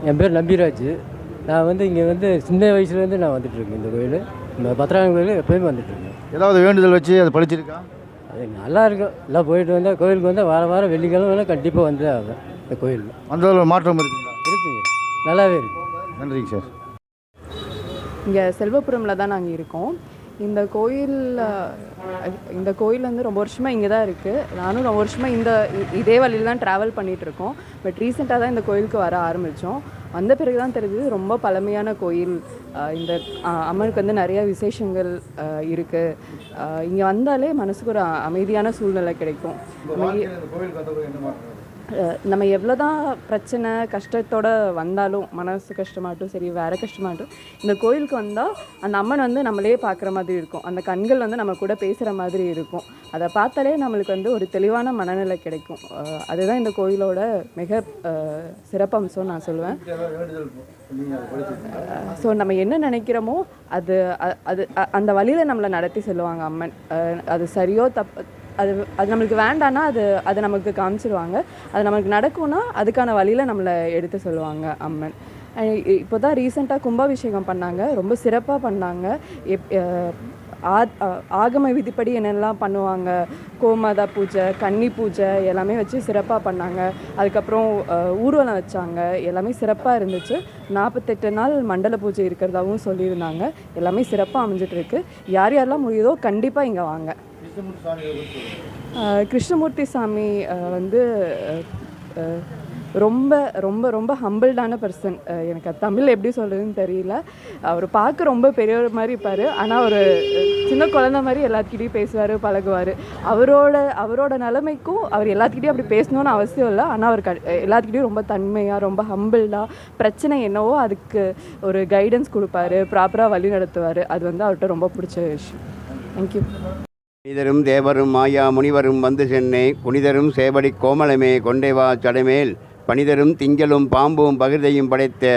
என் பேர் நம்பிராஜ். நான் வந்து இங்கே வந்து சின்ன வயசுலேருந்து நான் வந்துட்டுருக்கேன். இந்த கோயில், இந்த பத்திரகாளி கோயில் எப்போயுமே வந்துட்டுருக்கேன். ஏதாவது வேண்டுதல் வச்சு அது பழிச்சிருக்கா? அது நல்லா இருக்கும். எல்லாம் போயிட்டு வந்தால் கோயிலுக்கு வந்தால் வாரம் வெள்ளிக்கிழமை கண்டிப்பாக வந்து ஆகும். இந்த கோயில் அந்த மாற்றம் இருக்குங்களா? இருக்குங்க, நல்லாவே இருக்குது. நன்றிங்க சார். இங்கே செல்வபுரமில் தான் நாங்கள் இருக்கோம். இந்த கோயில் வந்து ரொம்ப வருஷமாக இங்கே தான் இருக்குது. நானும் ரொம்ப வருஷமாக இதே வழியில் தான் ட்ராவல் பண்ணிகிட்ருக்கோம். பட் ரீசெண்டாக தான் இந்த கோயிலுக்கு வர ஆரம்பித்தோம். வந்த பிறகு தான் தெரியுது ரொம்ப பழமையான கோயில். இந்த அம்மனுக்கு வந்து நிறைய விசேஷங்கள் இருக்குது. இங்கே வந்தாலே மனசுக்கு ஒரு அமைதியான சூழ்நிலை கிடைக்கும். நம்ம எவ்வளோ தான் பிரச்சனை கஷ்டத்தோடு வந்தாலும், மனசு கஷ்டமாகட்டும் சரி, வேறு கஷ்டமாகட்டும், இந்த கோயிலுக்கு வந்தால் அந்த அம்மன் வந்து நம்மளே பார்க்குற மாதிரி இருக்கும். அந்த கண்கள் வந்து நம்ம கூட பேசுகிற மாதிரி இருக்கும். அதை பார்த்தாலே நம்மளுக்கு வந்து ஒரு தெளிவான மனநிலை கிடைக்கும். அதுதான் இந்த கோயிலோட மிக சிறப்பம்சம் நான் சொல்லுவேன். ஸோ நம்ம என்ன நினைக்கிறோமோ அது அது அந்த வழியில் நம்மளை நடத்தி செல்லுவாங்க அம்மன். அது சரியோ அது நம்மளுக்கு வேண்டான்னா அது நமக்கு காமிச்சிருவாங்க. அது நம்மளுக்கு நடக்கும்னா அதுக்கான வழியில் நம்மளை எடுத்து சொல்லுவாங்க அம்மன். இப்போ தான் ரீசெண்டாக கும்பாபிஷேகம் பண்ணாங்க, ரொம்ப சிறப்பாக பண்ணாங்க. ஆகம விதிப்படி என்னெல்லாம் பண்ணுவாங்க, கோமாதா பூஜை, கன்னி பூஜை எல்லாமே வச்சு சிறப்பாக பண்ணாங்க. அதுக்கப்புறம் ஊர்வலம் வச்சாங்க, எல்லாமே சிறப்பாக இருந்துச்சு. 48 நாள் மண்டல பூஜை இருக்கிறதாகவும் சொல்லியிருந்தாங்க. எல்லாமே சிறப்பாக அமைஞ்சிட்ருக்கு. யார் யாரெல்லாம் முடியுதோ கண்டிப்பாக இங்கே வாங்க. கிருஷ்ணமூர்த்தி சாமி வந்து ரொம்ப ரொம்ப ரொம்ப ஹம்பிள்டான பர்சன். எனக்கு அது தமிழ் எப்படி சொல்கிறதுன்னு தெரியல. அவர் பார்க்க ரொம்ப பெரியவர் மாதிரி இருப்பார், ஆனால் ஒரு சின்ன குழந்த மாதிரி எல்லாத்துக்கிட்டையும் பேசுவார், பழகுவார். அவரோட நிலைமைக்கும் அவர் எல்லாத்துக்கிட்டையும் அப்படி பேசணுன்னு அவசியம் இல்லை. ஆனால் அவர் எல்லாத்துக்கிட்டையும் ரொம்ப தன்மையாக, ரொம்ப ஹம்பிள்டாக, பிரச்சனை என்னவோ அதுக்கு ஒரு கைடன்ஸ் கொடுப்பாரு, ப்ராப்பராக வழி நடத்துவார். அது வந்து அவர்கிட்ட ரொம்ப பிடிச்ச விஷயம். தேங்க்யூ. புனிதரும் தேவரும் மாயா முனிவரும் வந்து சென்னை புனிதரும் சேவடி கோமளமே கொண்டைவா சடைமேல் பனிதரும் திங்களும் பாம்பும் பகிர்தையும் படைத்த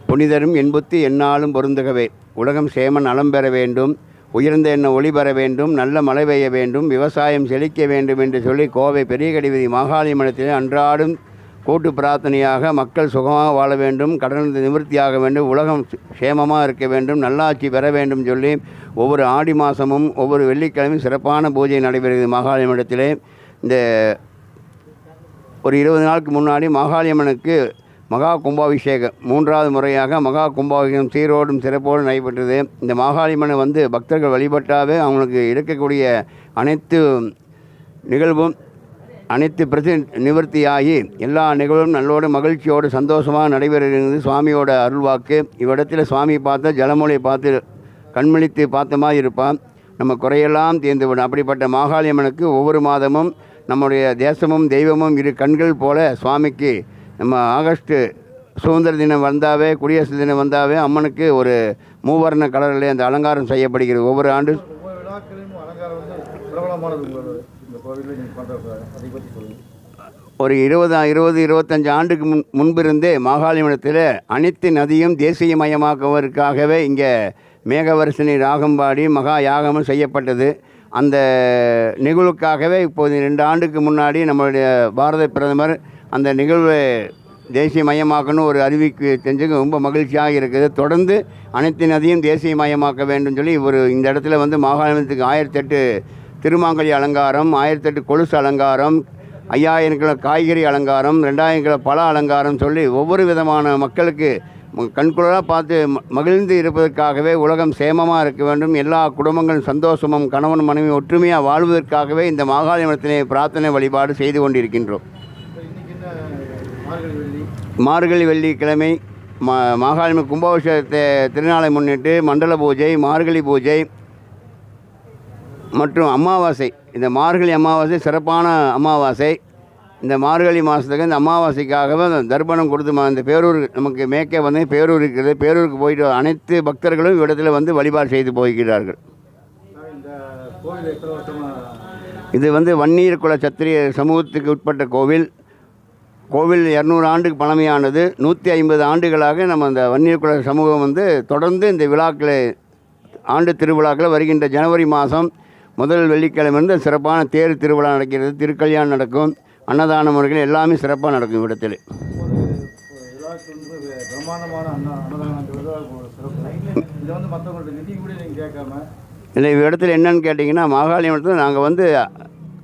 புனிதரும் என்புத்து எந்நாளும் பொருந்துகவே. உலகம் சேமன் நலம் பெற வேண்டும், உயர்ந்த எண்ண ஒளி பெற வேண்டும், நல்ல மழை பெய்ய வேண்டும், விவசாயம் செழிக்க வேண்டும் என்று சொல்லி கோவை பெரியகடிவிதி மாகாளியம்மனத்திலே அன்றாடும் கூட்டு பிரார்த்தனையாக மக்கள் சுகமாக வாழ வேண்டும், கடன் நிவர்த்தியாக வேண்டும், உலகம் சேமமாக இருக்க வேண்டும், நல்லாட்சி பெற வேண்டும் சொல்லி ஒவ்வொரு ஆடி மாதமும் ஒவ்வொரு வெள்ளிக்கிழமையும் சிறப்பான பூஜை நடைபெறுகிறது மாகாளியம்மனிடத்திலே. இந்த ஒரு 20 நாளுக்கு முன்னாடி மாகாளியம்மனுக்கு மகா கும்பாபிஷேகம் 3வது முறையாக மகா கும்பாபிஷேகம் சீரோடும் சிறப்போடும் நடைபெற்றது. இந்த மாகாளியம்மனை வந்து பக்தர்கள் வழிபட்டாவே அவங்களுக்கு இருக்கக்கூடிய அனைத்து நிகழ்வும் அனைத்து நிவர்த்தியாகி எல்லா நிகழ்வும் நல்லோடு மகிழ்ச்சியோடு சந்தோஷமாக நடைபெறுகிறது. சுவாமியோட அருள்வாக்கு. இவ்விடத்தில் சுவாமி பார்த்து ஜலமொழியை பார்த்து கண்மணித்து பார்த்த மாதிரி இருப்பான், நம்ம குறையெல்லாம் தீர்ந்துவிடும். அப்படிப்பட்ட மாகாளியம்மனுக்கு ஒவ்வொரு மாதமும் நம்முடைய தேசமும் தெய்வமும் இரு கண்கள் போல சுவாமிக்கு நம்ம ஆகஸ்ட்டு சுதந்திர தினம் வந்தாவே, குடியரசு தினம் வந்தாவே அம்மனுக்கு ஒரு மூவர்ண கலரில் அந்த அலங்காரம் செய்யப்படுகிறது. ஒவ்வொரு ஆண்டு ஒரு 20-25 ஆண்டுக்கு முன்பிருந்தே மாகாளியம்மனத்தில் அனைத்து நதியும் தேசியமயமாக்குவதற்காகவே இங்கே மேகவர்ஷினி ராகம்பாடி மகா யாகமும் செய்யப்பட்டது. அந்த நிகழ்வுக்காகவே இப்போது 2 ஆண்டுக்கு முன்னாடி நம்மளுடைய பாரத பிரதமர் அந்த நிகழ்வை தேசியமயமாக்கணும் ஒரு அறிவிக்கு செஞ்சு ரொம்ப மகிழ்ச்சியாக இருக்குது. தொடர்ந்து அனைத்து நதியும் தேசியமயமாக்க வேண்டும் சொல்லி இந்த இடத்துல வந்து மாகாளியம்மனுக்கு 1008 திருமாங்கலி அலங்காரம், 1008 கொலுசு அலங்காரம், 5000 கிலோ காய்கறி அலங்காரம், 2000 கிலோ பழ அலங்காரம் சொல்லி ஒவ்வொரு விதமான மக்களுக்கு கண்குளராக பார்த்து மகிழ்ந்து இருப்பதற்காகவே உலகம் சேமமாக இருக்க வேண்டும், எல்லா குடும்பங்களும் சந்தோஷமும் கணவன் மனைவி ஒற்றுமையாக வாழ்வதற்காகவே இந்த மாகாளியம்மனத்திலே பிரார்த்தனை வழிபாடு செய்து கொண்டிருக்கின்றோம். மார்கழி வெள்ளிக்கிழமை மாகாளியம்மன் கும்பாபிஷேகத்தை திருநாளை முன்னிட்டு மண்டல பூஜை, மார்கழி பூஜை மற்றும் அமாவாசை. இந்த மார்கழி அமாவாசை சிறப்பான அமாவாசை. இந்த மார்கழி மாதத்துக்கு இந்த அமாவாசைக்காகவே தர்ப்பணம் கொடுத்து இந்த பேரூர் நமக்கு மேற்கே வந்து பேரூர் இருக்கிறது. பேரூருக்கு போயிட்டு அனைத்து பக்தர்களும் இவ்விடத்தில் வந்து வழிபாடு செய்து போகிறார்கள். இது வந்து வன்னியர் குல சத்திரிய சமூகத்துக்கு உட்பட்ட கோவில். 200 ஆண்டுக்கு பழமையானது. 150 ஆண்டுகளாக நம்ம அந்த வன்னியர் குல சமூகம் வந்து தொடர்ந்து இந்த விழாக்களை ஆண்டு திருவிழாக்களை வருகின்ற ஜனவரி மாதம் முதல் வெள்ளிக்கிழமையிலிருந்து சிறப்பான தேர் திருவிழா நடக்கிறது, திருக்கல்யாணம் நடக்கும், அன்னதான முறைகள் எல்லாமே சிறப்பாக நடக்கும். இவ்விடத்தில் விழாக்கு வந்து பிரம்மாண்டமான அன்னதானங்கிறது ஒரு சிறப்பு. இதை வந்து மற்றவங்கள்ட்ட நிதி கூட நீங்கள் கேட்காம இல்லை இடத்துல என்னன்னு கேட்டிங்கன்னா மாகாளியத்தில் நாங்கள் வந்து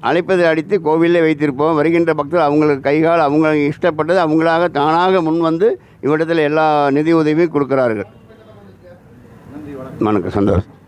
அழைப்பதை அடித்து கோவிலே வைத்திருப்போம். வருகின்ற பக்தர்கள் அவங்களுக்கு கைகால் அவங்க இஷ்டப்பட்டது அவங்களாக தானாக முன் வந்து இவ்விடத்தில் எல்லா நிதி உதவியும் கொடுக்குறார்கள். நன்றி, வணக்கம். வணக்கம், சந்தோஷம்.